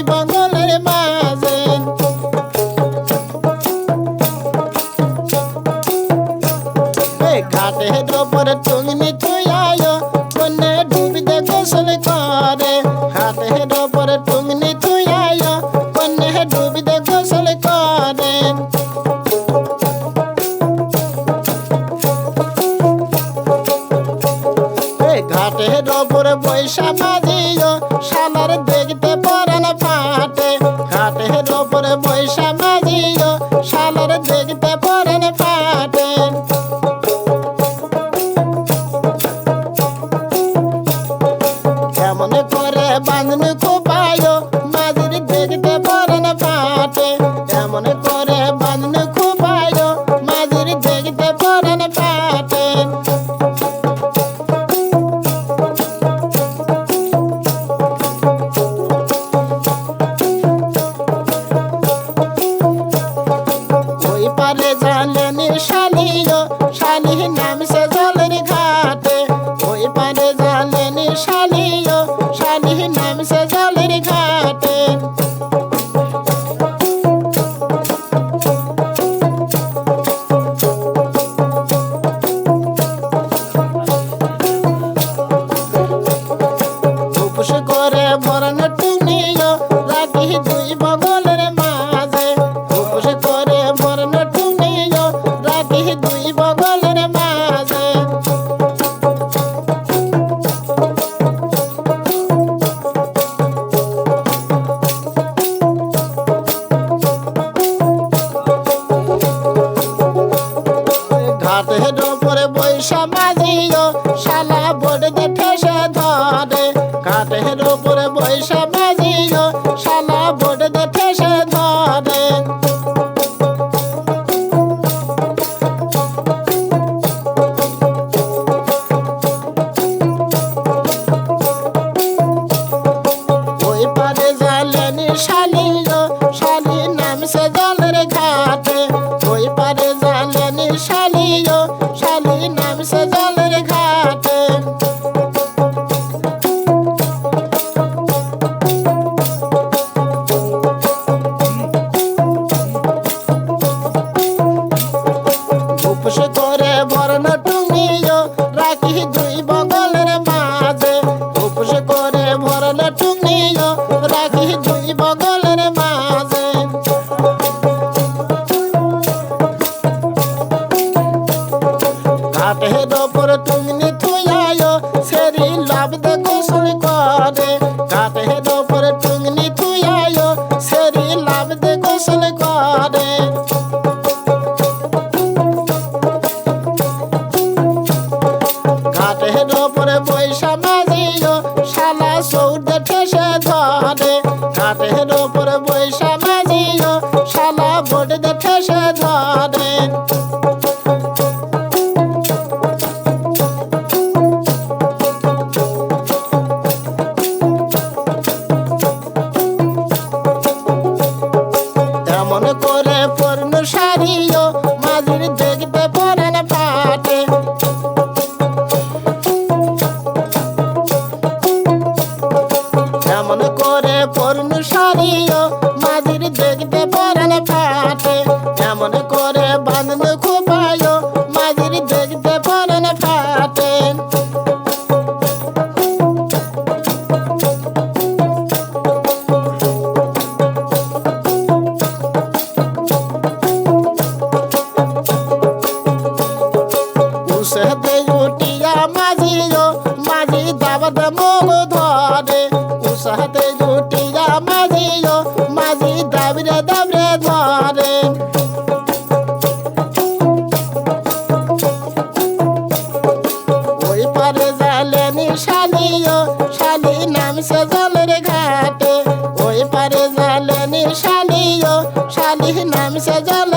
বগলের মাঝে। ঘাটের ওপরে টুঙ্গি থুইয়া কন্যা ডুবিতে গোসল করে। ঘাটের ওপরে টুঙ্গি থুইয়া কন্যা ডুবিতে গোসল করে। ঘাটের ওপরে বৈশা মাঝিও শালার দেখতে পরান ফাটে। ঘাটের ওপরে বৈশা মাঝিও শালার দেখতে পরান ফাটে। কেমন করে বাঁধন খোপায় মাঝির দেখতে পরান ফাটে। এমন করে বাঁধন খোপায় মাঝির দেখতে পরান ফাটে। ওই পারে জানলেনি শালিও শালি নামছে জলের ঘাটে। ওই পারে জানলেনি শালিও শালি নামছে জলের ঘাটে। উপস করে ভরণ টুনিও রাখি দুই বগলের মাঝে। উপস করে ভরণ টুনিও রাখি দুই বগলের মাঝে। ঘাটের ওপরে বৈশা মাঝিও শালা বড়দে ঠেসে ধরে। ঘাটের ওপরে বৈশা মাঝিও শালা বড়দে ঠেসে ধরে। ওই পারে জানলেনি শালিও শালি নামছে জলের ঘাটে। ওই পারে জানলেনি শালিও শালি নামছে জলের ঘাটে। উপস করে ভরণ টুঙ্গিও রাখি দুই বগলের মাঝে। উপস করে ভরণ টুঙ্গিও রাখি দুই বগলের মাঝে। ঘাটের ওপর টুঙ্গি থুইয়া সেরি লাভ দে গোসল করে। ঘাটের ওপর টুঙ্গি থুইয়া সেরি লাভ দে গোসল করে। ঘাটের ওপরে বৈশা মাঝিও শালা সৌদে ঠেসে ধরে। ঘাটের ওপরে বৈশা মাঝিও শালা বড়দে ঠেসে ধরে। এমন করে পূর্ণ সারিও মাঝির দেখতে পরান ফাটে। এমন করে পূর্ণ সারিও মাঝির দেখতে পরান ফাটে। এমন করে বাঁধন খোপায় মাঝির দেখতে পরান ফাটে। উসেতে উঠিয়া মাঝিও মাঝি দাবত মোগ ধরে। উসেতে উঠিয়া মাঝিও মাঝি দাবরে দাবরে ধরে। ওই পারে জানলেনি শালিও শালি নামছে জলের ঘাটে। ওই পারে জানলেনি শালিও শালি নামছে জলের